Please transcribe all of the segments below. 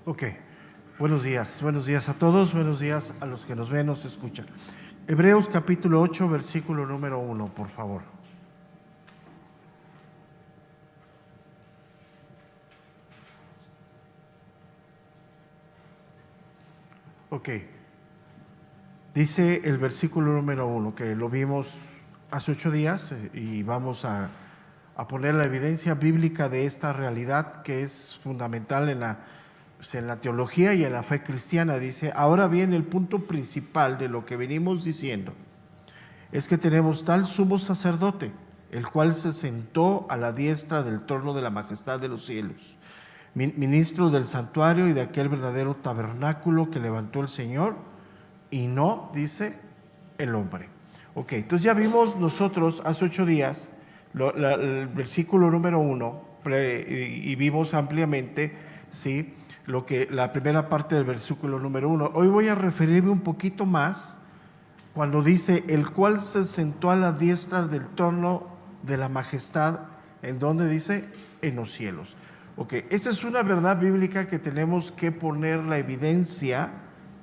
Ok, buenos días a todos, buenos días a los que nos ven, nos escuchan. Hebreos capítulo 8, versículo número 1, por favor. Ok, dice el versículo número 1, que lo vimos hace 8 días y vamos a poner la evidencia bíblica de esta realidad que es fundamental en la teología y en la fe cristiana. Dice: ahora bien, el punto principal de lo que venimos diciendo es que tenemos tal sumo sacerdote, el cual se sentó a la diestra del trono de la majestad de los cielos, ministro del santuario y de aquel verdadero tabernáculo que levantó el Señor y no, dice, el hombre. Ok, entonces ya vimos nosotros hace 8 días el versículo número 1 y vimos ampliamente, ¿sí?, la primera parte del versículo número 1. Hoy voy a referirme un poquito más cuando dice: el cual se sentó a la diestra del trono de la majestad, en donde dice, en los cielos. Ok, esa es una verdad bíblica que tenemos que poner la evidencia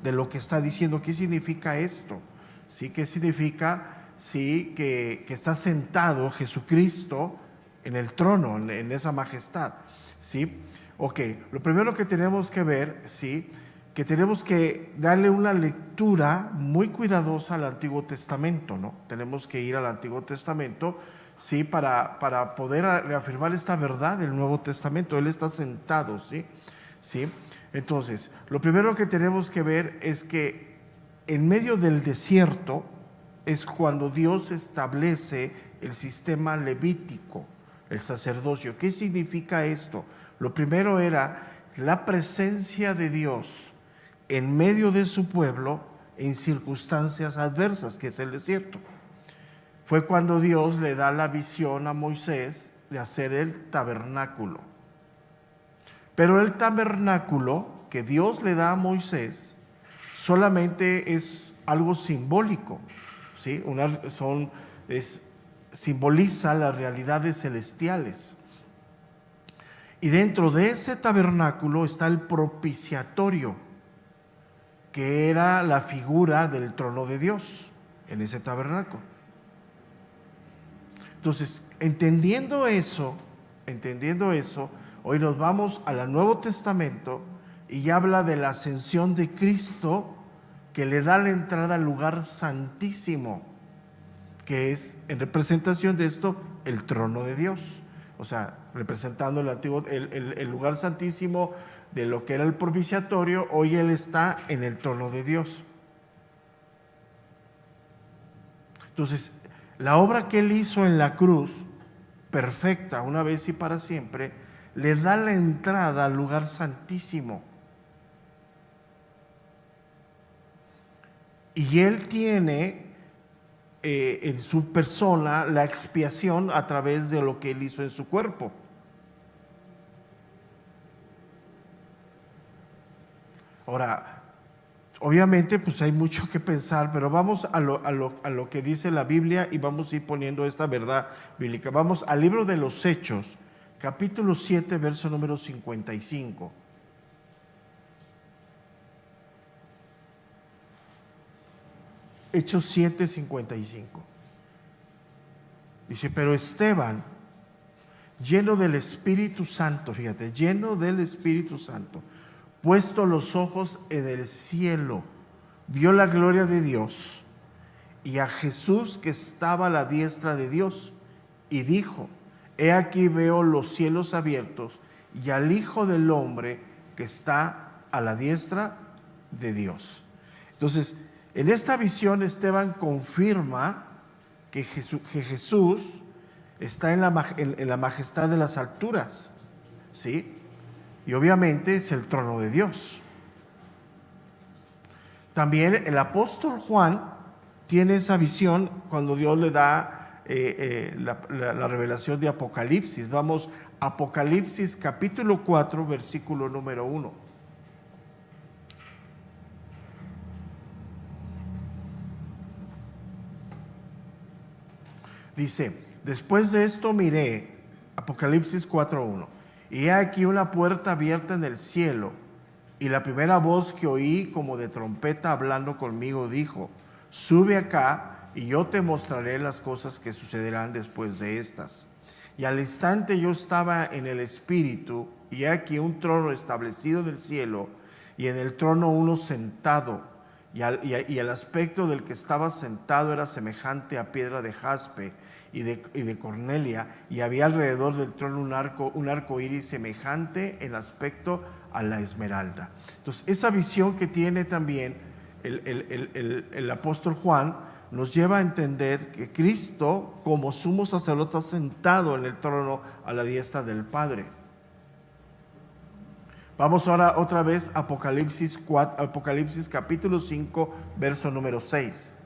de lo que está diciendo. ¿Qué significa esto? ¿Sí? ¿Qué significa? Sí, que está sentado Jesucristo en el trono, en esa majestad. ¿Sí? Ok, lo primero que tenemos que ver, ¿sí?, que tenemos que darle una lectura muy cuidadosa al Antiguo Testamento, ¿no? Tenemos que ir al Antiguo Testamento, ¿sí?, para poder reafirmar esta verdad del Nuevo Testamento. Él está sentado, ¿sí? ¿Sí? Entonces, lo primero que tenemos que ver es que en medio del desierto es cuando Dios establece el sistema levítico, el sacerdocio. ¿Qué significa esto? Lo primero era la presencia de Dios en medio de su pueblo en circunstancias adversas, que es el desierto. Fue cuando Dios le da la visión a Moisés de hacer el tabernáculo. Pero el tabernáculo que Dios le da a Moisés solamente es algo simbólico, ¿sí? Simboliza las realidades celestiales. Y dentro de ese tabernáculo está el propiciatorio, que era la figura del trono de Dios en ese tabernáculo. Entonces, entendiendo eso, hoy nos vamos al Nuevo Testamento y habla de la ascensión de Cristo, que le da la entrada al lugar santísimo, que es, en representación de esto, el trono de Dios. O sea, representando el lugar santísimo de lo que era el propiciatorio. Hoy Él está en el trono de Dios. Entonces, la obra que Él hizo en la cruz, perfecta, una vez y para siempre, le da la entrada al lugar santísimo. Y Él tiene en su persona la expiación a través de lo que Él hizo en su cuerpo. Ahora, obviamente pues hay mucho que pensar, pero vamos a lo que dice la Biblia y vamos a ir poniendo esta verdad bíblica. Vamos al libro de los Hechos, capítulo 7, verso número 55. Hechos 7, 55. Dice: pero Esteban, lleno del Espíritu Santo, fíjate, lleno del Espíritu Santo, puesto los ojos en el cielo, vio la gloria de Dios y a Jesús que estaba a la diestra de Dios, y dijo: he aquí veo los cielos abiertos y al Hijo del Hombre que está a la diestra de Dios. Entonces, en esta visión Esteban confirma que Jesús está en la majestad de las alturas, ¿sí? Y obviamente es el trono de Dios. También el apóstol Juan tiene esa visión cuando Dios le da la revelación de Apocalipsis. Vamos, Apocalipsis capítulo 4, versículo número 1. Dice: después de esto miré, Apocalipsis 4:1, y he aquí una puerta abierta en el cielo, Y la primera voz que oí como de trompeta hablando conmigo dijo: sube acá y yo te mostraré las cosas que sucederán después de estas. Y al instante yo estaba en el Espíritu, y aquí un trono establecido en el cielo, y en el trono uno sentado, y el aspecto del que estaba sentado era semejante a piedra de jaspe y de cornelia, y había alrededor del trono un arco iris semejante en aspecto a la esmeralda. Entonces, esa visión que tiene también el apóstol Juan nos lleva a entender que Cristo, como sumo sacerdote, está sentado en el trono a la diestra del Padre. Vamos ahora otra vez a Apocalipsis capítulo 5, verso número 6.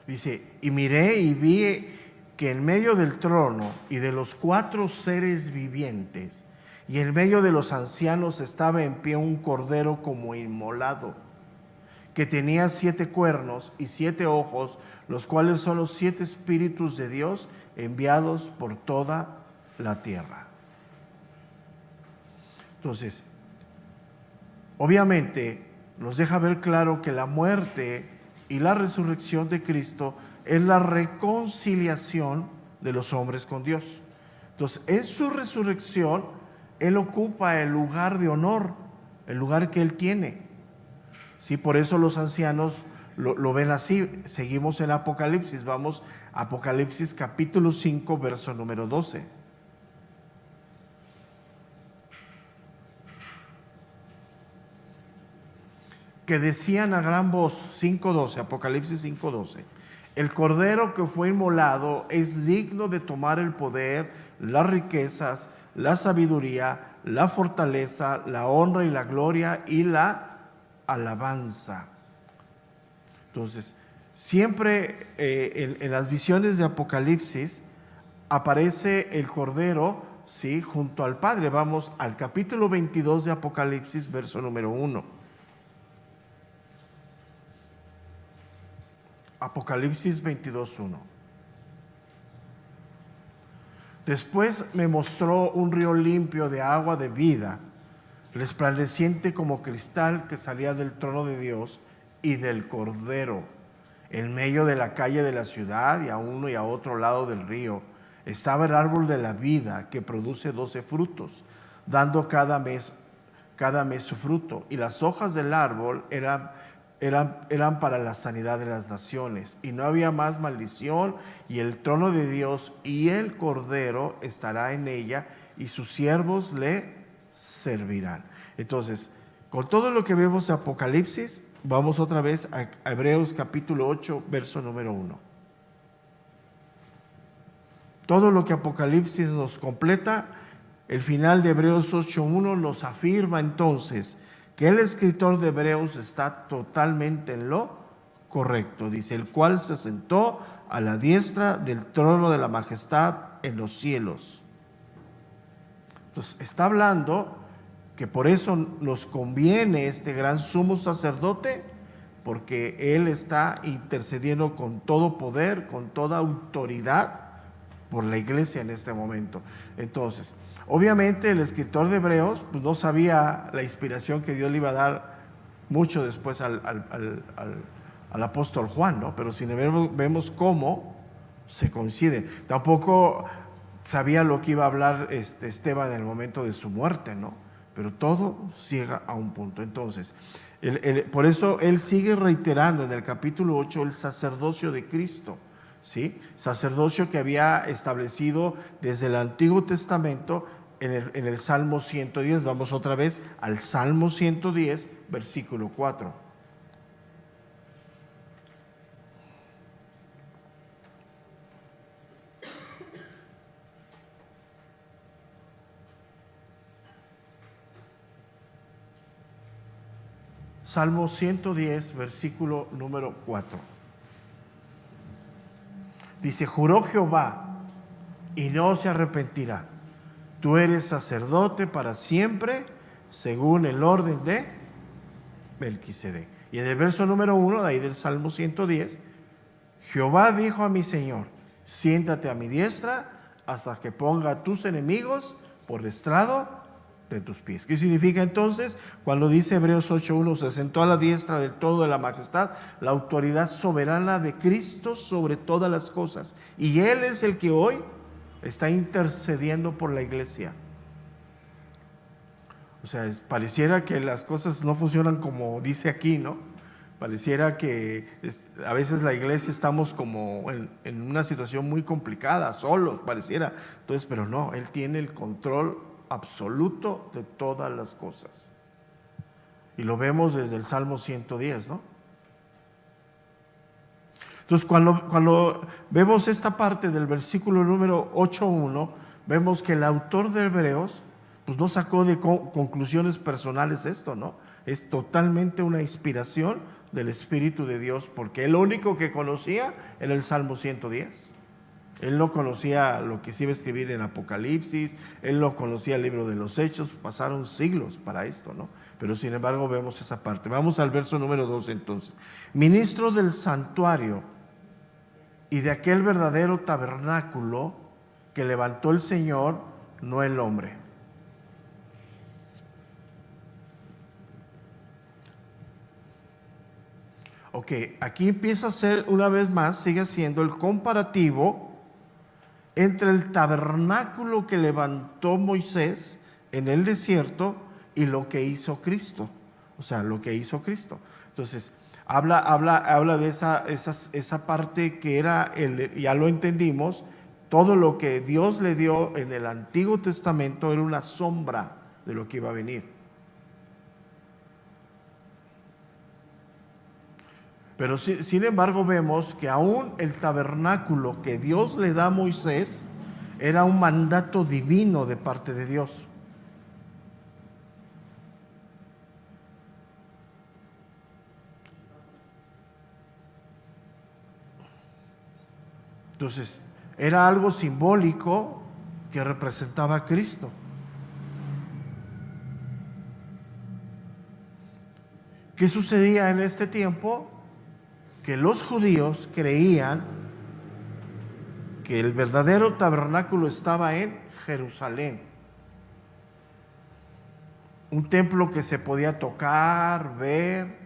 Dice: y miré y vi que en medio del trono y de los 4 seres vivientes y en medio de los ancianos estaba en pie un cordero como inmolado, que tenía 7 cuernos y 7 ojos, los cuales son los 7 espíritus de Dios enviados por toda la tierra. Entonces, obviamente nos deja ver claro que la muerte y la resurrección de Cristo es la reconciliación de los hombres con Dios. Entonces, en su resurrección, Él ocupa el lugar de honor, el lugar que Él tiene. Sí, por eso los ancianos lo ven así. Seguimos en Apocalipsis, vamos a Apocalipsis capítulo 5, verso número 12. Que decían a gran voz, 5:12, Apocalipsis 5:12, el cordero que fue inmolado es digno de tomar el poder, las riquezas, la sabiduría, la fortaleza, la honra y la gloria y la alabanza. Entonces, siempre en las visiones de Apocalipsis aparece el cordero, ¿sí?, junto al Padre. Vamos al capítulo 22 de Apocalipsis, verso número 1. Apocalipsis 22:1. Después me mostró un río limpio de agua de vida, resplandeciente como cristal, que salía del trono de Dios y del Cordero. En medio de la calle de la ciudad, y a uno y a otro lado del río, estaba el árbol de la vida, que produce 12 frutos, dando cada mes su fruto. Y las hojas del árbol eran para la sanidad de las naciones, y no había más maldición, y el trono de Dios y el Cordero estará en ella, y sus siervos le servirán. Entonces, con todo lo que vemos en Apocalipsis, vamos otra vez a Hebreos capítulo 8, verso número 1. Todo lo que Apocalipsis nos completa, el final de Hebreos 8:1 nos afirma entonces que el escritor de Hebreos está totalmente en lo correcto. Dice: el cual se sentó a la diestra del trono de la majestad en los cielos. Entonces, está hablando que por eso nos conviene este gran sumo sacerdote, porque Él está intercediendo con todo poder, con toda autoridad por la iglesia en este momento. Entonces, obviamente el escritor de Hebreos pues no sabía la inspiración que Dios le iba a dar mucho después al apóstol Juan, ¿no? Pero sin embargo vemos cómo se coinciden. Tampoco sabía lo que iba a hablar Esteban en el momento de su muerte, ¿no? Pero todo llega a un punto. Entonces, por eso él sigue reiterando en el capítulo 8 el sacerdocio de Cristo, ¿sí? Sacerdocio que había establecido desde el Antiguo Testamento en el Salmo 110. Vamos otra vez al Salmo 110, versículo 4. Salmo 110, versículo número 4. Dice: juró Jehová y no se arrepentirá. Tú eres sacerdote para siempre, según el orden de Melquisedec. Y en el verso número 1, de ahí del Salmo 110, Jehová dijo a mi Señor: siéntate a mi diestra hasta que ponga a tus enemigos por estrado de tus pies. ¿Qué significa entonces? Cuando dice Hebreos 8:1, se sentó a la diestra del trono de la majestad, la autoridad soberana de Cristo sobre todas las cosas. Y Él es el que hoy está intercediendo por la iglesia. O sea, pareciera que las cosas no funcionan como dice aquí, ¿no? Pareciera que a veces la iglesia estamos como en una situación muy complicada, solos, pareciera. Entonces, pero no, Él tiene el control absoluto de todas las cosas. Y lo vemos desde el Salmo 110, ¿no? Entonces, cuando vemos esta parte del versículo número 8:1, vemos que el autor de Hebreos pues no sacó de conclusiones personales esto, ¿no? Es totalmente una inspiración del Espíritu de Dios, porque él lo único que conocía era el Salmo 110. Él no conocía lo que se iba a escribir en Apocalipsis, él no conocía el libro de los Hechos, pasaron siglos para esto, ¿no? Pero sin embargo vemos esa parte. Vamos al verso número 2 entonces. Ministro del santuario y de aquel verdadero tabernáculo que levantó el Señor, no el hombre. Ok, aquí empieza a ser una vez más, sigue siendo el comparativo entre el tabernáculo que levantó Moisés en el desierto y lo que hizo Cristo. O sea, lo que hizo Cristo. Entonces, habla de esa parte que era, ya lo entendimos, todo lo que Dios le dio en el Antiguo Testamento era una sombra de lo que iba a venir. Pero sin embargo vemos que aún el tabernáculo que Dios le da a Moisés era un mandato divino de parte de Dios. Entonces, era algo simbólico que representaba a Cristo. ¿Qué sucedía en este tiempo? Que los judíos creían que el verdadero tabernáculo estaba en Jerusalén. Un templo que se podía tocar, ver.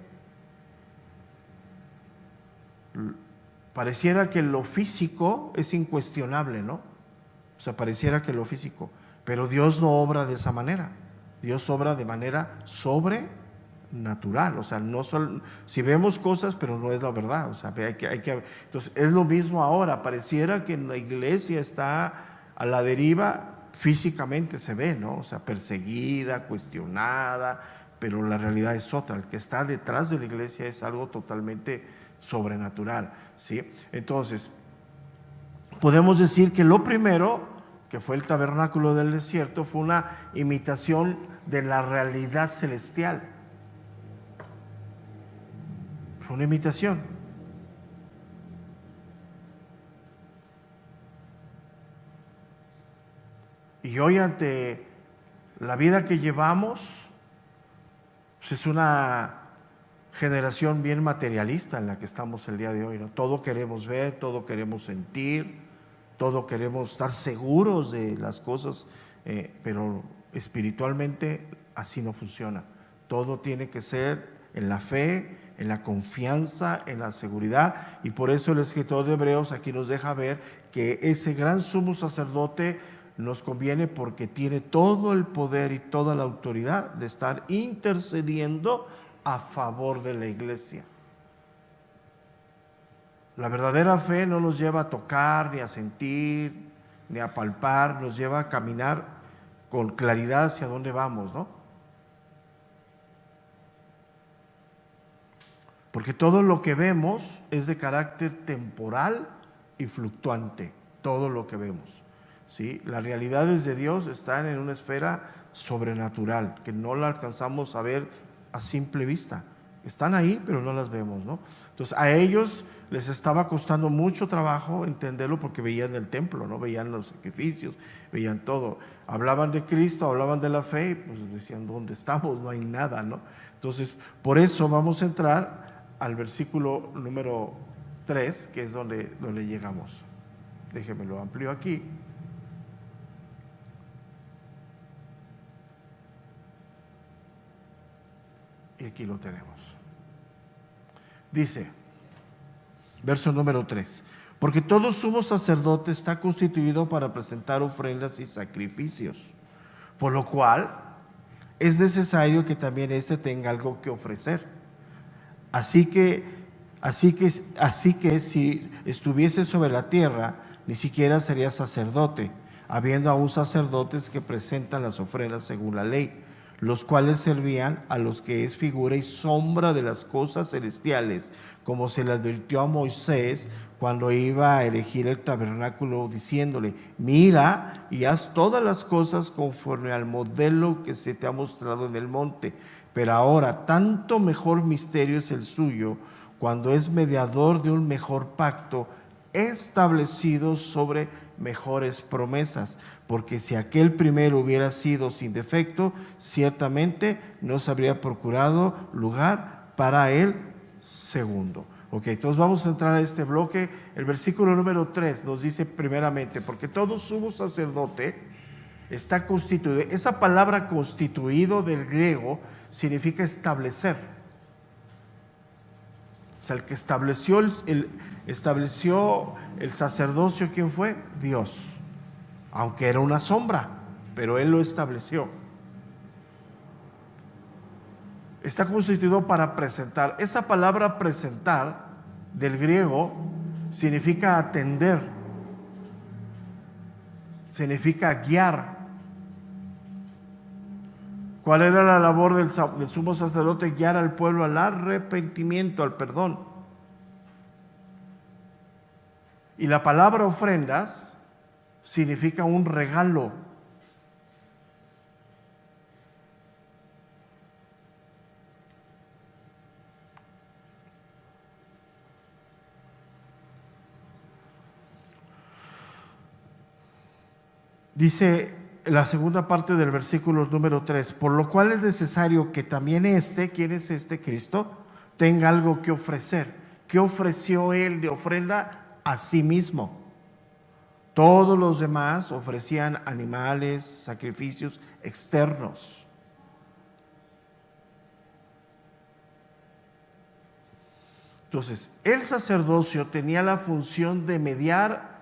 Pareciera que lo físico es incuestionable, ¿no? O sea, pareciera que lo físico. Pero Dios no obra de esa manera. Dios obra de manera sobrenatural. O sea, no solo, si vemos cosas, pero no es la verdad. O sea, entonces es lo mismo ahora. Pareciera que la iglesia está a la deriva, físicamente se ve, ¿no? O sea, perseguida, cuestionada, pero la realidad es otra. El que está detrás de la iglesia es algo totalmente sobrenatural, ¿sí? Entonces, podemos decir que lo primero, que fue el tabernáculo del desierto, fue una imitación de la realidad celestial. Fue una imitación. Y hoy, ante la vida que llevamos, pues es una generación bien materialista en la que estamos el día de hoy, ¿no? Todo queremos ver, todo queremos sentir, todo queremos estar seguros de las cosas, pero espiritualmente así no funciona. Todo tiene que ser en la fe, en la confianza, en la seguridad, y por eso el escritor de Hebreos aquí nos deja ver que ese gran sumo sacerdote nos conviene porque tiene todo el poder y toda la autoridad de estar intercediendo a favor de la iglesia. La verdadera fe no nos lleva a tocar, ni a sentir, ni a palpar, nos lleva a caminar con claridad hacia dónde vamos, ¿no? Porque todo lo que vemos es de carácter temporal y fluctuante, todo lo que vemos, ¿sí? Las realidades de Dios están en una esfera sobrenatural, que no la alcanzamos a ver a simple vista. Están ahí, pero no las vemos, ¿no? Entonces, a ellos les estaba costando mucho trabajo entenderlo porque veían el templo, ¿no? Veían los sacrificios, veían todo. Hablaban de Cristo, hablaban de la fe, y pues decían, ¿dónde estamos? No hay nada, ¿no? Entonces, por eso vamos a entrar al versículo número 3, que es donde llegamos. Déjenme lo amplio aquí. Y aquí lo tenemos. Dice, verso número 3. Porque todo sumo sacerdote está constituido para presentar ofrendas y sacrificios, por lo cual es necesario que también éste tenga algo que ofrecer. Así que si estuviese sobre la tierra, ni siquiera sería sacerdote, habiendo aún sacerdotes que presentan las ofrendas según la ley, los cuales servían a los que es figura y sombra de las cosas celestiales, como se le advirtió a Moisés cuando iba a erigir el tabernáculo, diciéndole: mira y haz todas las cosas conforme al modelo que se te ha mostrado en el monte. Pero ahora tanto mejor misterio es el suyo, cuando es mediador de un mejor pacto, establecido sobre mejores promesas. Porque si aquel primero hubiera sido sin defecto, ciertamente no se habría procurado lugar para el segundo. Ok, entonces vamos a entrar a este bloque. El versículo número 3 nos dice primeramente: porque todo sumo sacerdote está constituido. Esa palabra constituido del griego significa establecer. O sea, el que estableció el sacerdocio, ¿quién fue? Dios. Aunque era una sombra, pero Él lo estableció. Está constituido para presentar. Esa palabra presentar del griego significa atender, significa guiar. ¿Cuál era la labor del sumo sacerdote? Guiar al pueblo al arrepentimiento, al perdón. Y la palabra ofrendas significa un regalo. Dice la segunda parte del versículo número 3: por lo cual es necesario que también ¿quién es este? Cristo, tenga algo que ofrecer. ¿Qué ofreció Él de ofrenda? A sí mismo. Todos los demás ofrecían animales, sacrificios externos. Entonces, el sacerdocio tenía la función de mediar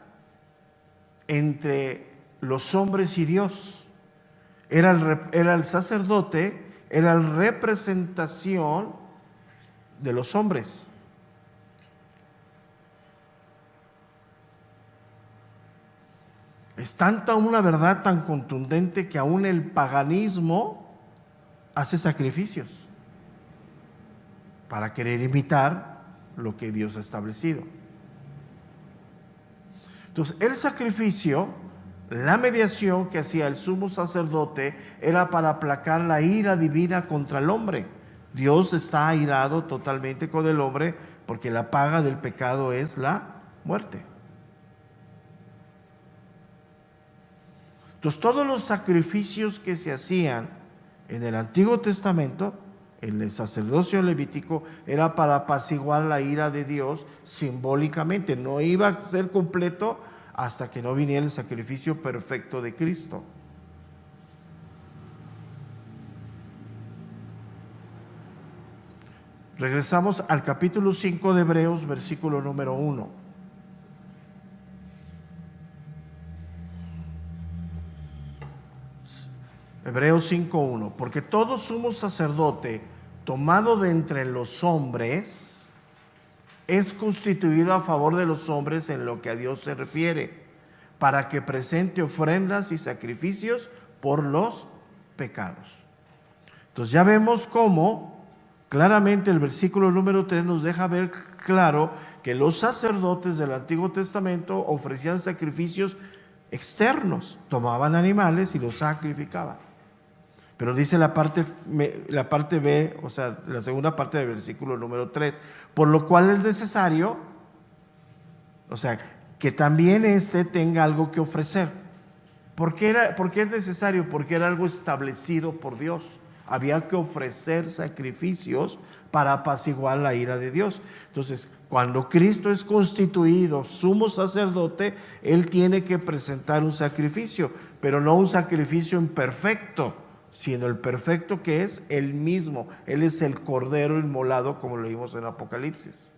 entre los hombres y Dios. Era el sacerdote, era la representación de los hombres. Es tanta una verdad tan contundente que aún el paganismo hace sacrificios para querer imitar lo que Dios ha establecido. Entonces, el sacrificio, la mediación que hacía el sumo sacerdote, era para aplacar la ira divina contra el hombre. Dios está airado totalmente con el hombre porque la paga del pecado es la muerte. Entonces, todos los sacrificios que se hacían en el Antiguo Testamento, en el sacerdocio levítico, era para apaciguar la ira de Dios simbólicamente. No iba a ser completo hasta que no viniera el sacrificio perfecto de Cristo. Regresamos al capítulo 5 de Hebreos, versículo número 1. Hebreos 5:1: porque todo sumo sacerdote tomado de entre los hombres es constituido a favor de los hombres en lo que a Dios se refiere, para que presente ofrendas y sacrificios por los pecados. Entonces ya vemos cómo claramente el versículo número 3 nos deja ver claro que los sacerdotes del Antiguo Testamento ofrecían sacrificios externos, tomaban animales y los sacrificaban. Pero dice la parte B, o sea, la segunda parte del versículo número 3, por lo cual es necesario, o sea, que también tenga algo que ofrecer. ¿Por qué es necesario? Porque era algo establecido por Dios. Había que ofrecer sacrificios para apaciguar la ira de Dios. Entonces, cuando Cristo es constituido sumo sacerdote, Él tiene que presentar un sacrificio, pero no un sacrificio imperfecto, sino el perfecto que es Él mismo. Él es el Cordero inmolado, como lo vimos en Apocalipsis.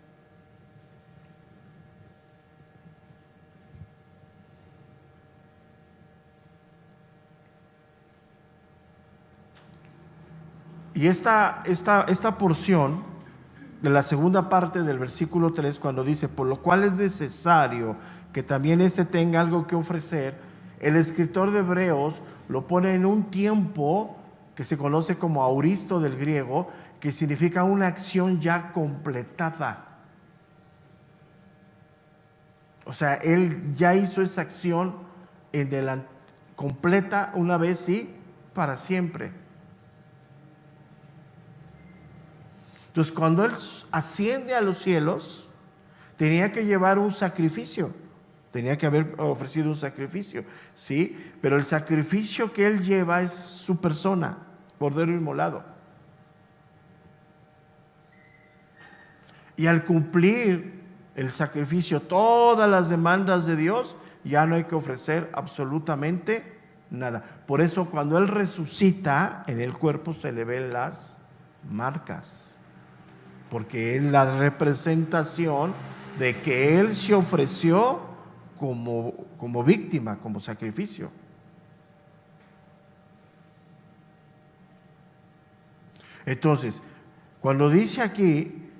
Y esta porción de la segunda parte del versículo 3, cuando dice, por lo cual es necesario que también éste tenga algo que ofrecer, el escritor de Hebreos lo pone en un tiempo que se conoce como auristo del griego, que significa una acción ya completada. O sea, él ya hizo esa acción completa una vez y para siempre. Entonces, cuando Él asciende a los cielos, tenía que llevar un sacrificio, tenía que haber ofrecido un sacrificio, ¿sí? Pero el sacrificio que Él lleva es su persona, Cordero inmolado. Y al cumplir el sacrificio, todas las demandas de Dios, ya no hay que ofrecer absolutamente nada. Por eso, cuando Él resucita, en el cuerpo se le ven las marcas, porque es la representación de que Él se ofreció como víctima, como sacrificio. Entonces, cuando dice aquí,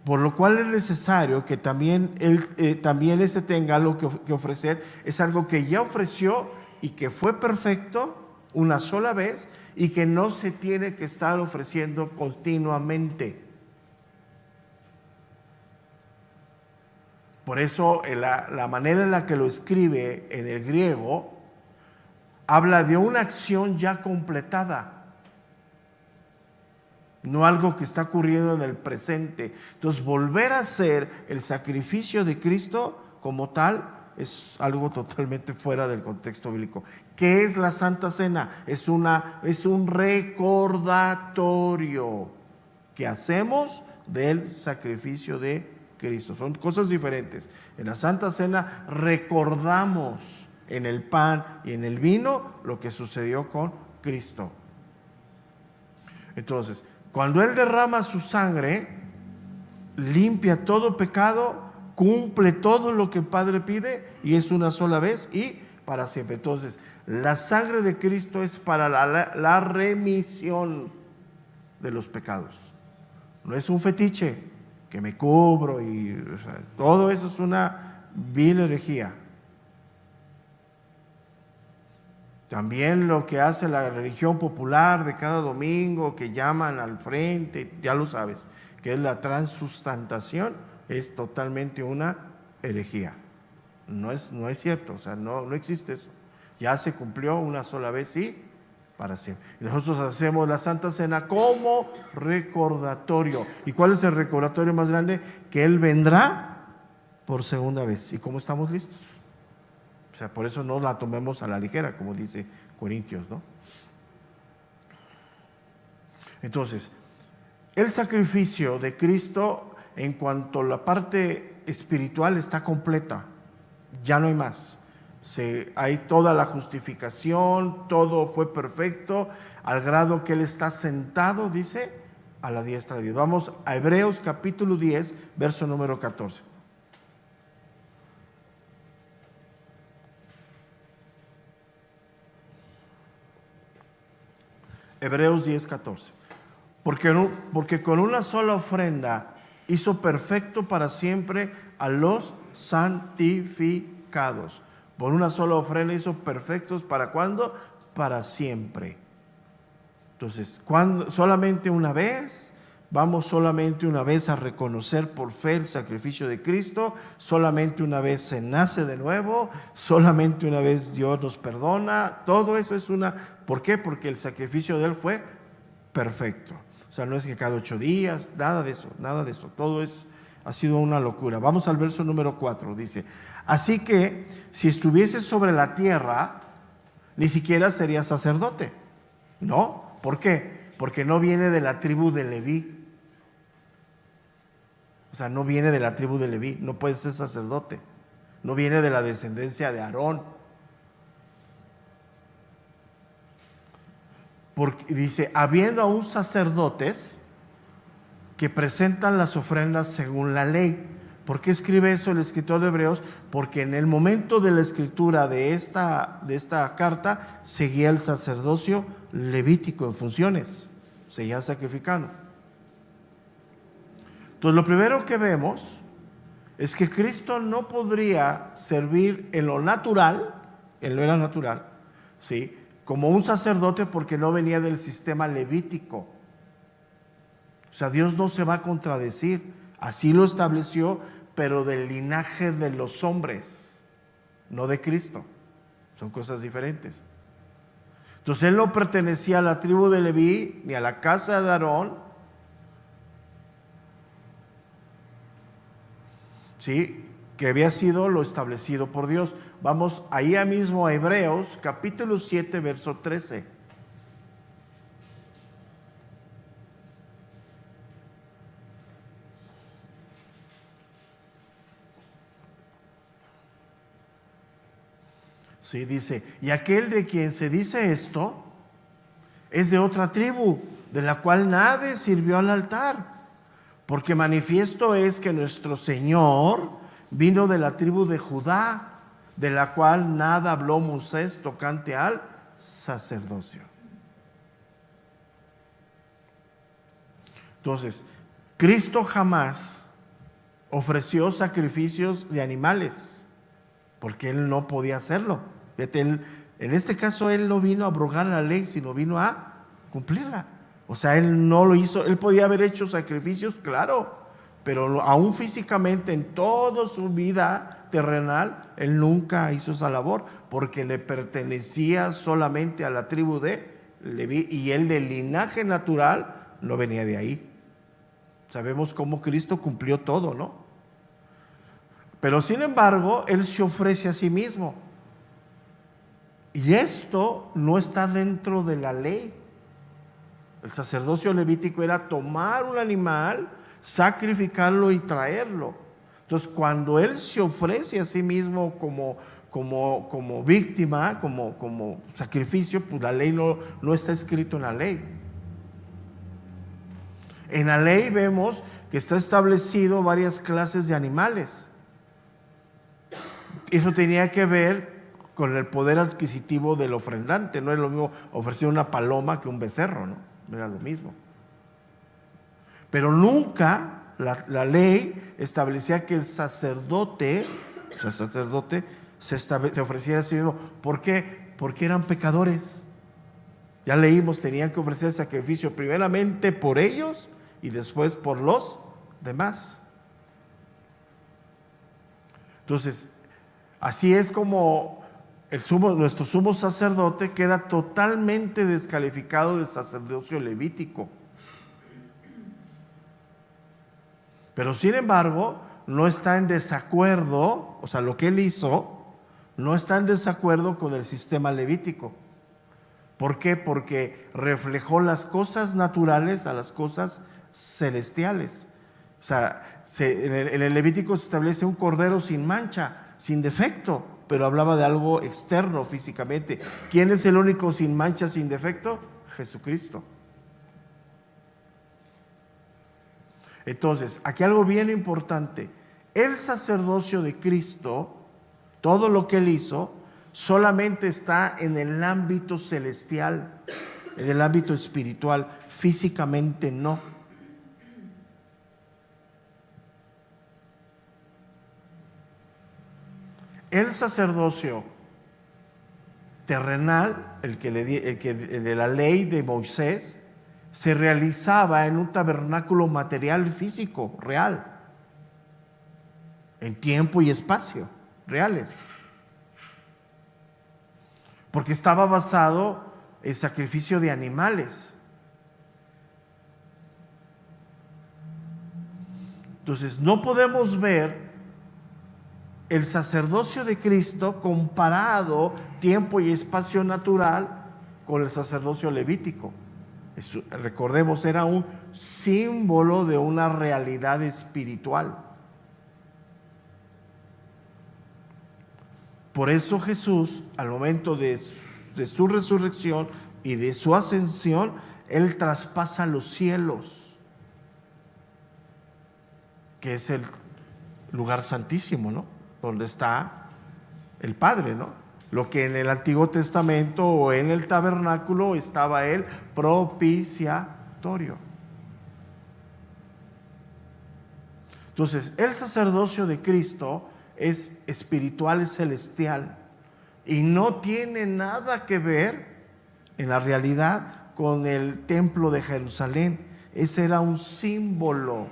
por lo cual es necesario que también este tenga algo que ofrecer, es algo que ya ofreció y que fue perfecto una sola vez y que no se tiene que estar ofreciendo continuamente. Por eso la manera en la que lo escribe en el griego habla de una acción ya completada, no algo que está ocurriendo en el presente. Entonces, volver a hacer el sacrificio de Cristo como tal es algo totalmente fuera del contexto bíblico. ¿Qué es la Santa Cena? Es un recordatorio que hacemos del sacrificio de Cristo. Son cosas diferentes. En la Santa Cena recordamos en el pan y en el vino lo que sucedió con Cristo. Entonces, cuando Él derrama su sangre, limpia todo pecado, cumple todo lo que el Padre pide y es una sola vez y para siempre. Entonces, la sangre de Cristo es para la remisión de los pecados. No es un fetiche que me cubro todo eso es una vil herejía. También lo que hace la religión popular de cada domingo, que llaman al frente, ya lo sabes, que es la transustantación, es totalmente una herejía. No es cierto, o sea, no existe eso. Ya se cumplió una sola vez y para siempre. Y nosotros hacemos la Santa Cena como recordatorio. ¿Y cuál es el recordatorio más grande? Que Él vendrá por segunda vez. ¿Y cómo estamos listos? O sea, por eso no la tomemos a la ligera, como dice Corintios, ¿no? Entonces, el sacrificio de Cristo en cuanto a la parte espiritual está completa. Ya no hay más. Hay toda la justificación, todo fue perfecto, al grado que Él está sentado, dice, a la diestra de Dios. Vamos a Hebreos capítulo 10, verso número 14. Hebreos 10, 14. Porque con una sola ofrenda hizo perfecto para siempre a los santificados. Por una sola ofrenda hizo perfectos, ¿para cuándo? Para siempre. Entonces, solamente una vez, vamos solamente una vez a reconocer por fe el sacrificio de Cristo, solamente una vez se nace de nuevo, solamente una vez Dios nos perdona, todo eso es ¿por qué? Porque el sacrificio de Él fue perfecto. O sea, no es que cada 8 días, nada de eso, todo ha sido una locura. Vamos al verso número 4, dice: así que si estuvieses sobre la tierra, ni siquiera serías sacerdote. ¿No? ¿Por qué? Porque no viene de la tribu de Leví. O sea, no viene de la tribu de Leví, no puede ser sacerdote. No viene de la descendencia de Aarón. porque dice, habiendo aún sacerdotes que presentan las ofrendas según la ley. ¿Por qué escribe eso el escritor de Hebreos? Porque en el momento de la escritura de esta carta seguía el sacerdocio levítico en funciones, seguían sacrificando. Entonces lo primero que vemos es que Cristo no podría servir en lo natural, en lo era natural, ¿sí?, como un sacerdote, porque no venía del sistema levítico. O sea, Dios no se va a contradecir, así lo estableció, pero del linaje de los hombres, no de Cristo. Son cosas diferentes. Entonces él no pertenecía a la tribu de Leví ni a la casa de Aarón, ¿sí?, que había sido lo establecido por Dios. Vamos ahí mismo a Hebreos capítulo 7 verso 13. Sí, dice, y aquel de quien se dice esto es de otra tribu, de la cual nadie sirvió al altar, porque manifiesto es que nuestro Señor vino de la tribu de Judá, de la cual nada habló Moisés tocante al sacerdocio. Entonces, Cristo jamás ofreció sacrificios de animales, porque Él no podía hacerlo. Fíjate, en este caso Él no vino a abrogar la ley, sino vino a cumplirla. O sea, Él no lo hizo. Él podía haber hecho sacrificios, claro, pero aún físicamente en toda su vida terrenal, Él nunca hizo esa labor, porque le pertenecía solamente a la tribu de Leví, y Él del linaje natural no venía de ahí. Sabemos cómo Cristo cumplió todo, ¿no? Pero sin embargo, Él se ofrece a sí mismo. Y esto no está dentro de la ley. El sacerdocio levítico era tomar un animal, sacrificarlo y traerlo. Entonces, cuando Él se ofrece a sí mismo como víctima, como sacrificio, pues la ley no está escrito en la ley. En la ley vemos que está establecido varias clases de animales. Eso tenía que ver con el poder adquisitivo del ofrendante. No es lo mismo ofrecer una paloma que un becerro, ¿no? No era lo mismo. Pero nunca la ley establecía que el sacerdote, se ofreciera a sí mismo. ¿Por qué? Porque eran pecadores. Ya leímos, tenían que ofrecer sacrificio primeramente por ellos y después por los demás. Entonces, así es como nuestro sumo sacerdote queda totalmente descalificado del sacerdocio levítico. Pero sin embargo, no está en desacuerdo, o sea, lo que él hizo no está en desacuerdo con el sistema levítico. ¿Por qué? Porque reflejó las cosas naturales a las cosas celestiales. O sea, en el Levítico se establece un cordero sin mancha, sin defecto, pero hablaba de algo externo físicamente. ¿Quién es el único sin mancha, sin defecto? Jesucristo. Entonces, aquí algo bien importante. El sacerdocio de Cristo, todo lo que Él hizo, solamente está en el ámbito celestial, en el ámbito espiritual, físicamente no. El sacerdocio terrenal, el que de la ley de Moisés, se realizaba en un tabernáculo material físico, real, en tiempo y espacio, reales. Porque estaba basado en sacrificio de animales. Entonces, no podemos ver el sacerdocio de Cristo comparado tiempo y espacio natural con el sacerdocio levítico. Recordemos, era un símbolo de una realidad espiritual. Por eso Jesús, al momento de su resurrección y de su ascensión, Él traspasa los cielos, que es el lugar santísimo, ¿no? Donde está el Padre, ¿no? Lo que en el Antiguo Testamento o en el tabernáculo estaba el propiciatorio. Entonces, el sacerdocio de Cristo es espiritual, es celestial, y no tiene nada que ver en la realidad con el templo de Jerusalén. Ese era un símbolo.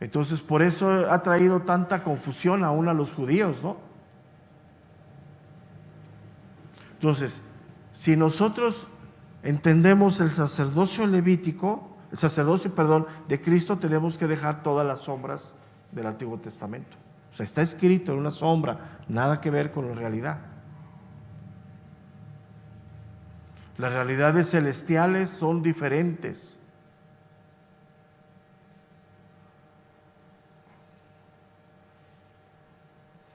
Entonces, por eso ha traído tanta confusión aún a los judíos, ¿no? Entonces, si nosotros entendemos el sacerdocio levítico, el sacerdocio, perdón, de Cristo, tenemos que dejar todas las sombras del Antiguo Testamento. O sea, está escrito en una sombra, nada que ver con la realidad. Las realidades celestiales son diferentes.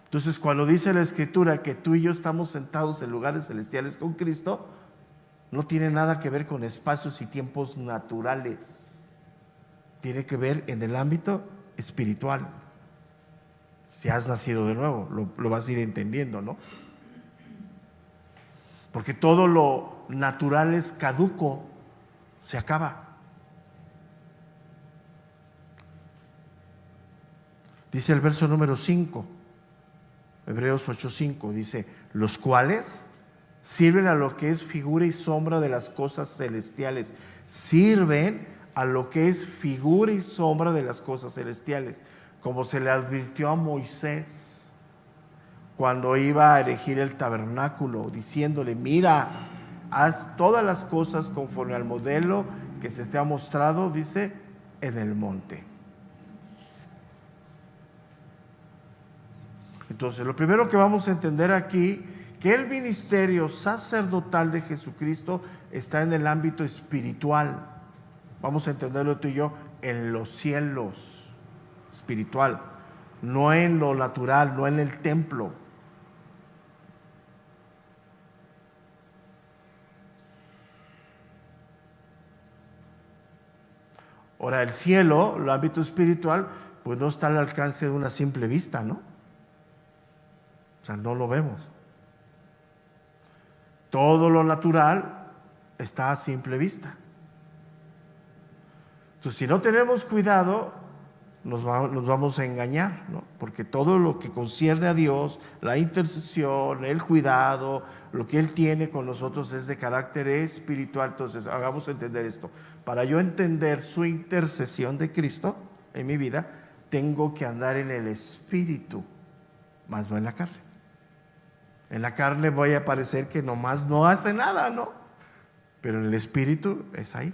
Entonces, cuando dice la Escritura que tú y yo estamos sentados en lugares celestiales con Cristo, no tiene nada que ver con espacios y tiempos naturales. Tiene que ver en el ámbito espiritual. Si has nacido de nuevo, lo vas a ir entendiendo, ¿no? Porque todo lo natural es caduco, se acaba. Dice el verso número 5, Hebreos 8:5, dice: los cuales sirven a lo que es figura y sombra de las cosas celestiales. Sirven a lo que es figura y sombra de las cosas celestiales, como se le advirtió a Moisés cuando iba a erigir el tabernáculo, diciéndole: mira, haz todas las cosas conforme al modelo que se te ha mostrado, dice, en el monte. Entonces, lo primero que vamos a entender aquí, que el ministerio sacerdotal de Jesucristo está en el ámbito espiritual. Vamos a entenderlo tú y yo, en los cielos, espiritual, no en lo natural, no en el templo. Ahora, el cielo, el ámbito espiritual, pues no está al alcance de una simple vista, ¿no? O sea, no lo vemos. Todo lo natural está a simple vista. Entonces, si no tenemos cuidado, nos vamos a engañar, ¿no? Porque todo lo que concierne a Dios, la intercesión, el cuidado, lo que Él tiene con nosotros es de carácter espiritual. Entonces, hagamos entender esto. Para yo entender su intercesión de Cristo en mi vida, tengo que andar en el espíritu, más no en la carne. En la carne voy a parecer que nomás no hace nada, ¿no? Pero en el espíritu es ahí.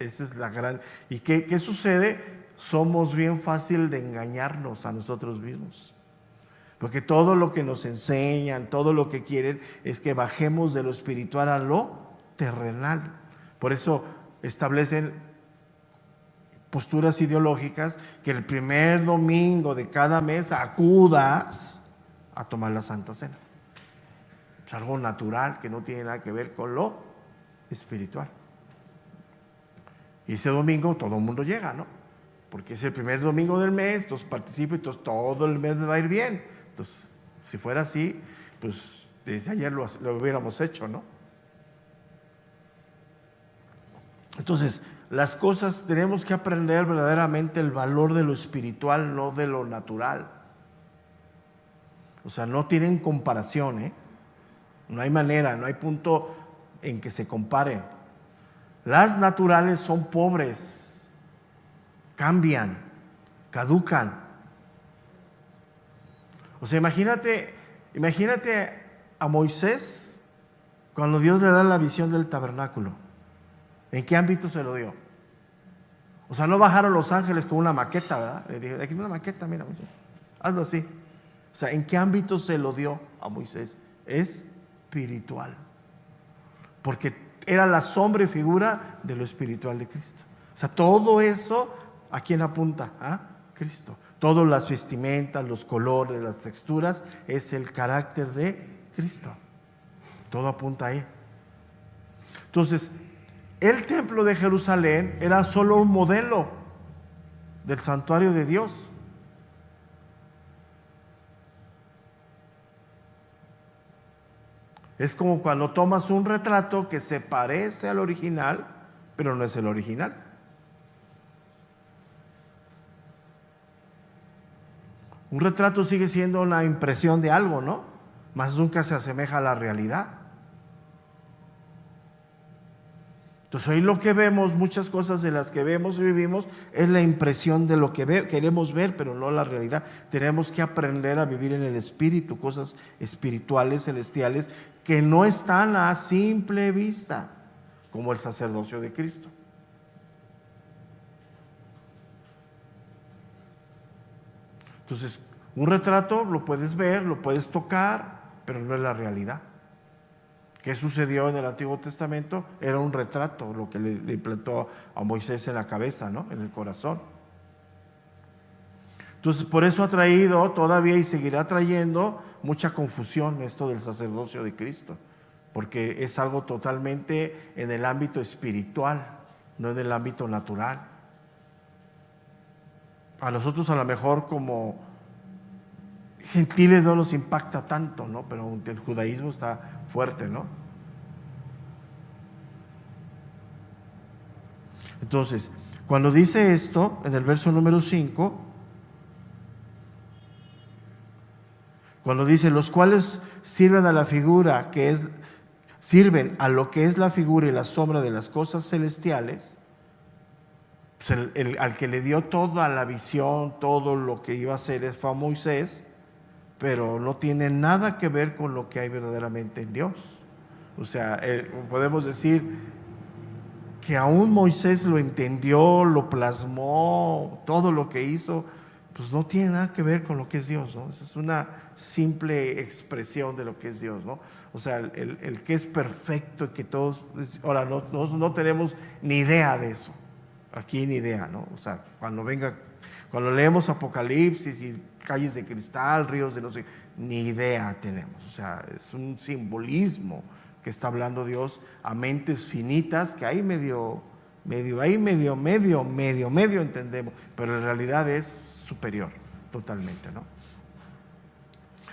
Esa es la gran... ¿Y qué sucede? Somos bien fácil de engañarnos a nosotros mismos. Porque todo lo que nos enseñan, todo lo que quieren es que bajemos de lo espiritual a lo terrenal. Por eso establecen posturas ideológicas que el primer domingo de cada mes acudas a tomar la Santa Cena. Es algo natural que no tiene nada que ver con lo espiritual. Y ese domingo todo el mundo llega, ¿no? Porque es el primer domingo del mes, entonces participo y entonces todo el mes me va a ir bien. Entonces, si fuera así, pues desde ayer lo hubiéramos hecho, ¿no? Entonces, las cosas, tenemos que aprender verdaderamente el valor de lo espiritual, no de lo natural. O sea, no tienen comparación, ¿eh? No hay manera, no hay punto en que se comparen. Las naturales son pobres, cambian, caducan. O sea, imagínate a Moisés cuando Dios le da la visión del tabernáculo. ¿En qué ámbito se lo dio? O sea, no bajaron los ángeles con una maqueta, ¿verdad? Le dije, aquí hay una maqueta, mira, Moisés, hazlo así. O sea, ¿en qué ámbito se lo dio a Moisés? Es espiritual, porque era la sombra y figura de lo espiritual de Cristo. O sea, todo eso, ¿a quién apunta? ¿Ah? Cristo. Todas las vestimentas, los colores, las texturas, es el carácter de Cristo. Todo apunta ahí. Entonces, el templo de Jerusalén era solo un modelo del santuario de Dios. Es como cuando tomas un retrato que se parece al original, pero no es el original. Un retrato sigue siendo una impresión de algo, ¿no? Mas nunca se asemeja a la realidad. Entonces hoy lo que vemos, muchas cosas de las que vemos y vivimos, es la impresión de lo que queremos ver, pero no la realidad. Tenemos que aprender a vivir en el espíritu, cosas espirituales, celestiales, que no están a simple vista, como el sacerdocio de Cristo. Entonces, un retrato lo puedes ver, lo puedes tocar, pero no es la realidad. ¿Qué sucedió en el Antiguo Testamento? Era un retrato, lo que le implantó a Moisés en la cabeza, ¿no? En el corazón. Entonces, por eso ha traído todavía y seguirá trayendo mucha confusión esto del sacerdocio de Cristo, porque es algo totalmente en el ámbito espiritual, no en el ámbito natural. A nosotros a lo mejor como gentiles no nos impacta tanto, ¿no? Pero el judaísmo está fuerte, ¿no? Entonces, cuando dice esto, en el verso número 5, cuando dice, los cuales sirven a la figura sirven a lo que es la figura y la sombra de las cosas celestiales, pues al que le dio toda la visión, todo lo que iba a hacer fue a Moisés, pero no tiene nada que ver con lo que hay verdaderamente en Dios. O sea, podemos decir que aún Moisés lo entendió, lo plasmó, todo lo que hizo, pues no tiene nada que ver con lo que es Dios, ¿no? Es una simple expresión de lo que es Dios, ¿no? O sea, el que es perfecto y que todos, ahora no tenemos ni idea de eso, aquí ni idea, ¿no? O sea, cuando leemos Apocalipsis y calles de cristal, ríos de no sé, ni idea tenemos. O sea, es un simbolismo que está hablando Dios a mentes finitas que ahí medio entendemos, pero en realidad es superior totalmente, ¿no?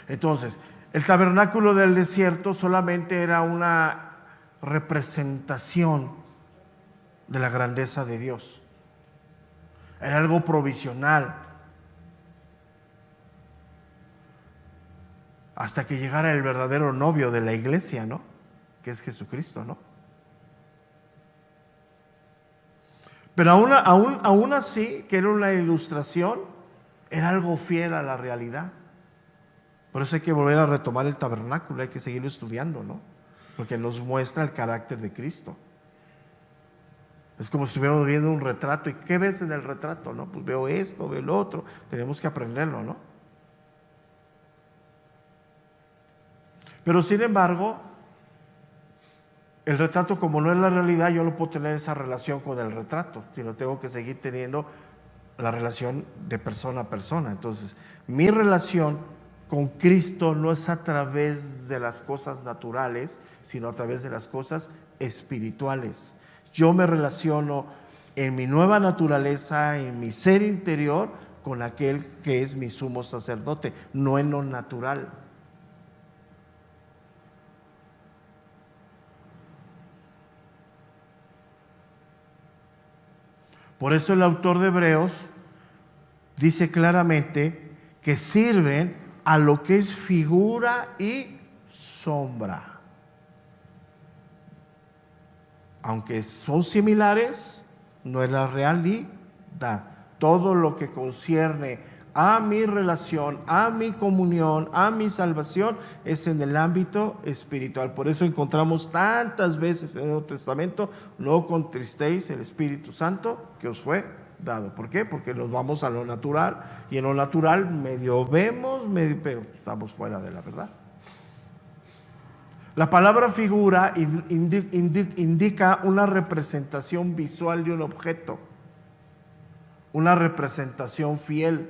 Entonces, el tabernáculo del desierto solamente era una representación de la grandeza de Dios. Era algo provisional hasta que llegara el verdadero novio de la iglesia, ¿no? Que es Jesucristo, ¿no? Pero aún así, que era una ilustración, era algo fiel a la realidad. Por eso hay que volver a retomar el tabernáculo, hay que seguirlo estudiando, ¿no? Porque nos muestra el carácter de Cristo. Es como si estuviéramos viendo un retrato. ¿Y qué ves en el retrato? ¿No? Pues veo esto, veo lo otro. Tenemos que aprenderlo, ¿no? Pero sin embargo, el retrato, como no es la realidad, yo no puedo tener esa relación con el retrato, sino tengo que seguir teniendo la relación de persona a persona. Entonces, mi relación con Cristo no es a través de las cosas naturales, sino a través de las cosas espirituales. Yo me relaciono en mi nueva naturaleza, en mi ser interior, con aquel que es mi sumo sacerdote, no en lo natural. Por eso el autor de Hebreos dice claramente que sirven a lo que es figura y sombra. Aunque son similares, no es la realidad. Todo lo que concierne a mi relación, a mi comunión, a mi salvación, es en el ámbito espiritual. Por eso encontramos tantas veces en el Nuevo Testamento: no contristéis el Espíritu Santo que os fue dado. ¿Por qué? Porque nos vamos a lo natural, y en lo natural medio vemos, pero estamos fuera de la verdad. La palabra figura indica una representación visual de un objeto. una representación fiel,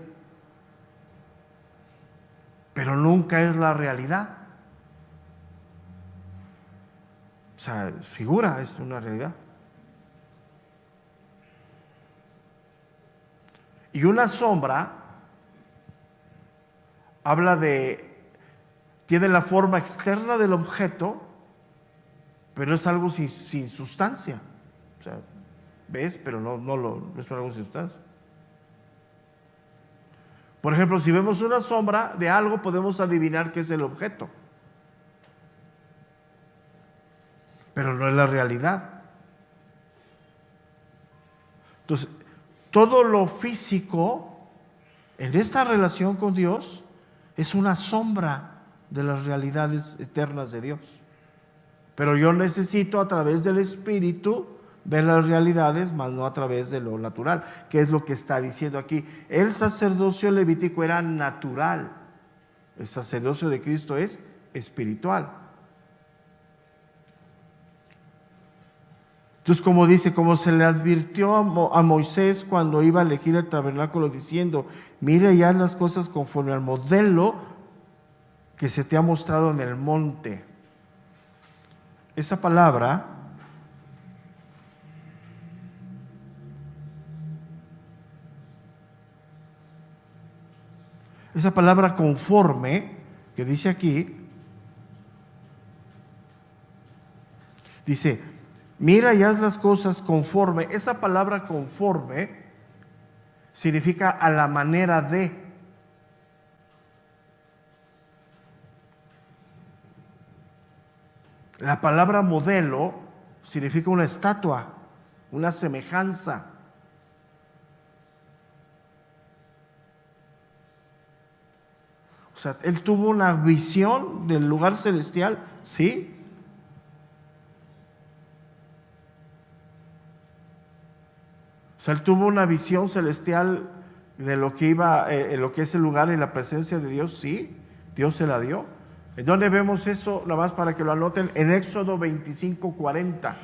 pero nunca es la realidad. O sea, figura, es una realidad. Y una sombra habla tiene la forma externa del objeto, pero es algo sin sustancia. O sea, ves, pero no es algo sin sustancia. Por ejemplo, si vemos una sombra de algo, podemos adivinar qué es el objeto, pero no es la realidad. Entonces, todo lo físico en esta relación con Dios es una sombra de las realidades eternas de Dios. Pero yo necesito a través del Espíritu ver las realidades, mas no a través de lo natural, que es lo que está diciendo aquí. El sacerdocio levítico era natural, el sacerdocio de Cristo es espiritual. Entonces, como dice, como se le advirtió a Moisés cuando iba a elegir el tabernáculo, diciendo: mire ya las cosas conforme al modelo que se te ha mostrado en el monte. Esa palabra conforme, que dice aquí, dice: mira y haz las cosas conforme. Esa palabra conforme significa a la manera de. La palabra modelo significa una estatua, una semejanza. O sea, él tuvo una visión del lugar celestial, ¿sí? O sea, él tuvo una visión celestial de lo que lo que es el lugar y la presencia de Dios, sí, Dios se la dio. ¿En dónde vemos eso? Nada más para que lo anoten, en Éxodo 25:40.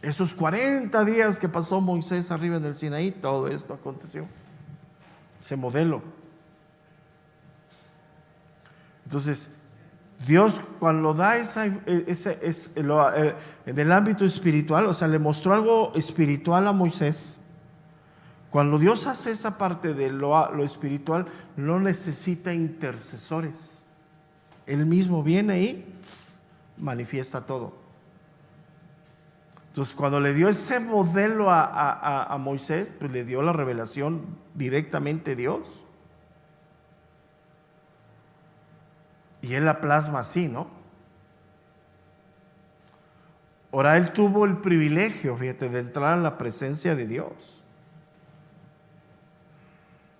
Esos 40 días que pasó Moisés arriba en el Sinaí, todo esto aconteció. Ese modelo. Entonces, Dios cuando da en el ámbito espiritual, o sea, le mostró algo espiritual a Moisés. Cuando Dios hace esa parte de lo espiritual, no necesita intercesores. Él mismo viene y manifiesta todo. Entonces, cuando le dio ese modelo a Moisés, pues le dio la revelación directamente Dios. Y él la plasma así, ¿no? Ahora él tuvo el privilegio, fíjate, de entrar en la presencia de Dios.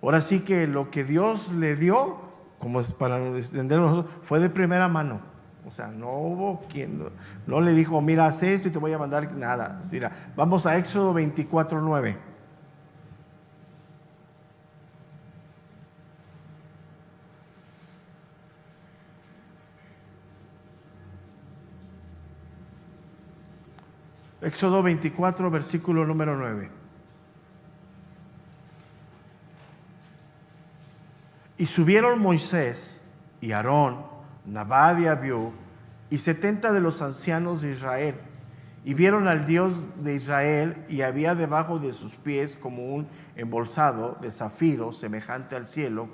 Ahora sí que lo que Dios le dio, como es para entenderlo nosotros, fue de primera mano. O sea, no hubo quien, no le dijo: mira, haz esto y te voy a mandar nada. Mira, vamos a Éxodo 24:9. Éxodo 24, versículo número 9. Y subieron Moisés y Aarón, Nadab y Abiú, y 70 de los ancianos de Israel, y vieron al Dios de Israel, y había debajo de sus pies como un embolsado de zafiro, semejante al cielo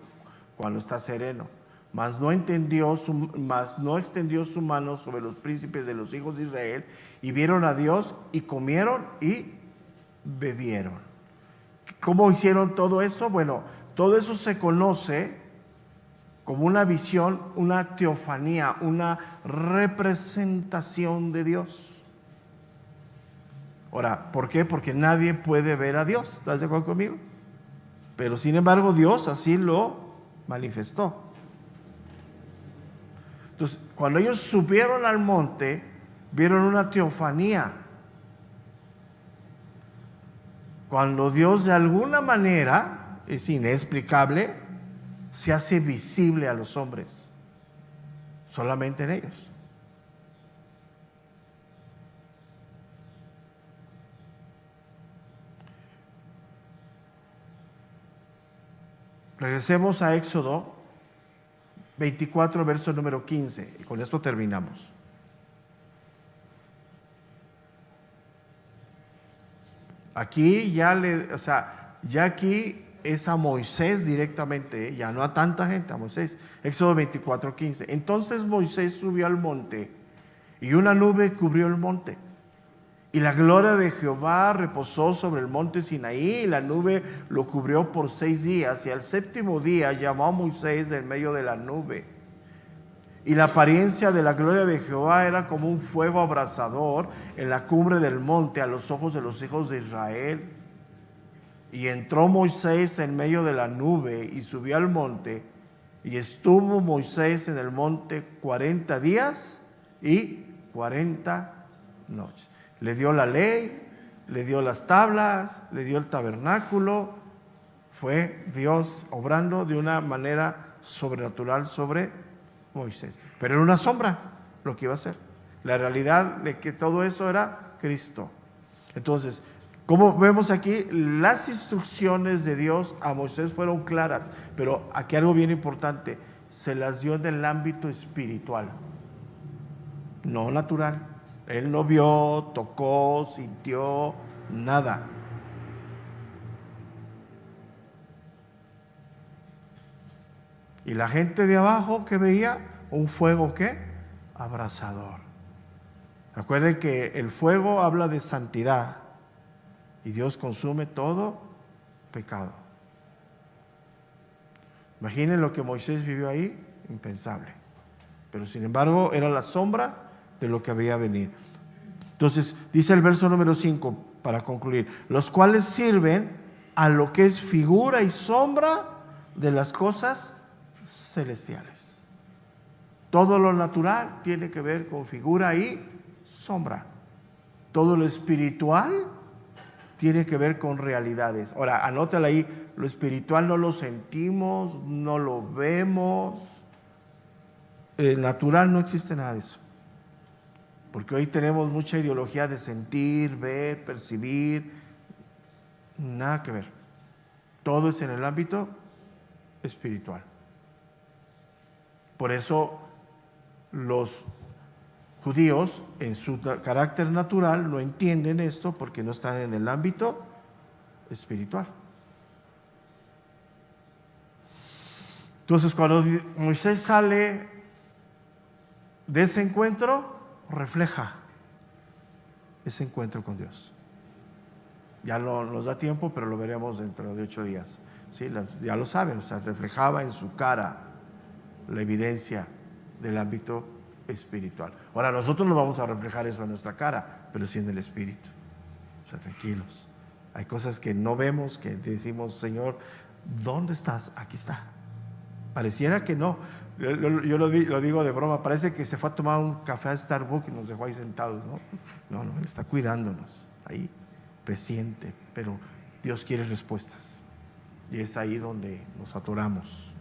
cuando está sereno. Mas no extendió su mano sobre los príncipes de los hijos de Israel, y vieron a Dios, y comieron y bebieron. ¿Cómo hicieron todo eso? Bueno, todo eso se conoce como una visión, una teofanía, una representación de Dios. Ahora, ¿por qué? Porque nadie puede ver a Dios, ¿estás de acuerdo conmigo? Pero sin embargo Dios así lo manifestó. Entonces, cuando ellos subieron al monte, vieron una teofanía. Cuando Dios de alguna manera, es inexplicable, se hace visible a los hombres, solamente en ellos. Regresemos a Éxodo 24, verso número 15, y con esto terminamos. Aquí ya aquí es a Moisés directamente, ya no a tanta gente, a Moisés. Éxodo 24, 15. Entonces Moisés subió al monte y una nube cubrió el monte. Y la gloria de Jehová reposó sobre el monte Sinaí, y la nube lo cubrió por 6 días. Y al 7º día llamó a Moisés en medio de la nube. Y la apariencia de la gloria de Jehová era como un fuego abrasador en la cumbre del monte a los ojos de los hijos de Israel. Y entró Moisés en medio de la nube y subió al monte. Y estuvo Moisés en el monte 40 días y 40 noches. Le dio la ley, le dio las tablas, le dio el tabernáculo. Fue Dios obrando de una manera sobrenatural sobre Moisés. Pero era una sombra lo que iba a hacer. La realidad de que todo eso era Cristo. Entonces, como vemos aquí, las instrucciones de Dios a Moisés fueron claras, pero aquí algo bien importante, se las dio en el ámbito espiritual, no natural. Él no vio, tocó, sintió, nada. Y la gente de abajo que veía un fuego, ¿qué? Abrasador. Recuerden que el fuego habla de santidad y Dios consume todo pecado. Imaginen lo que Moisés vivió ahí, impensable. Pero sin embargo era la sombra de lo que había venir. Entonces dice el verso número 5 para concluir, los cuales sirven a lo que es figura y sombra de las cosas celestiales. Todo lo natural tiene que ver con figura y sombra. Todo lo espiritual tiene que ver con realidades. Ahora, anótala ahí, lo espiritual no lo sentimos, no lo vemos. Natural no existe nada de eso. Porque hoy tenemos mucha ideología de sentir, ver, percibir. Nada que ver. Todo es en el ámbito espiritual. Por eso los judíos en su carácter natural no entienden esto porque no están en el ámbito espiritual. Entonces cuando Moisés sale de ese encuentro, refleja ese encuentro con Dios. Ya no nos da tiempo, pero lo veremos dentro de 8 días. ¿Sí? Ya lo saben, o sea, reflejaba en su cara la evidencia del ámbito espiritual. Ahora nosotros no vamos a reflejar eso en nuestra cara, pero sí en el espíritu. O sea, tranquilos. Hay cosas que no vemos, que decimos, Señor, ¿dónde estás? Aquí está. Pareciera que no. Yo lo digo de broma, parece que se fue a tomar un café a Starbucks y nos dejó ahí sentados, ¿no? No, Él está cuidándonos ahí, presente, pero Dios quiere respuestas. Y es ahí donde nos atoramos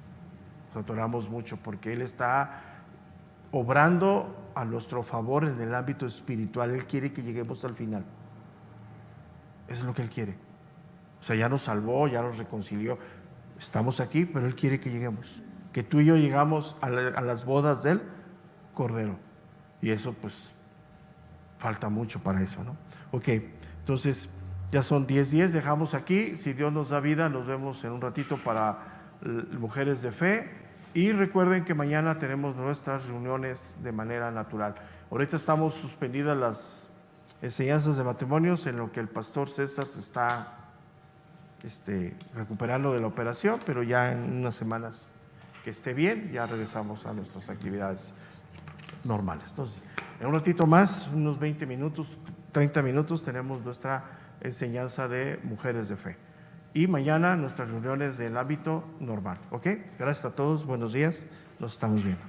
mucho, porque Él está obrando a nuestro favor en el ámbito espiritual. Él quiere que lleguemos al final. Eso es lo que Él quiere. O sea, ya nos salvó, ya nos reconcilió. Estamos aquí, pero Él quiere que lleguemos. Que tú y yo llegamos a las bodas del Cordero. Y eso pues falta mucho para eso, ¿no? Ok, entonces ya son 10:10, dejamos aquí. Si Dios nos da vida, nos vemos en un ratito para Mujeres de Fe. Y recuerden que mañana tenemos nuestras reuniones de manera natural. Ahorita estamos suspendidas las enseñanzas de matrimonios en lo que el pastor César se está recuperando de la operación, pero ya en unas semanas que esté bien, ya regresamos a nuestras actividades normales. Entonces, en un ratito más, unos 20 minutos, 30 minutos, tenemos nuestra enseñanza de Mujeres de Fe. Y mañana nuestras reuniones del ámbito normal. ¿Ok? Gracias a todos, buenos días, nos estamos viendo.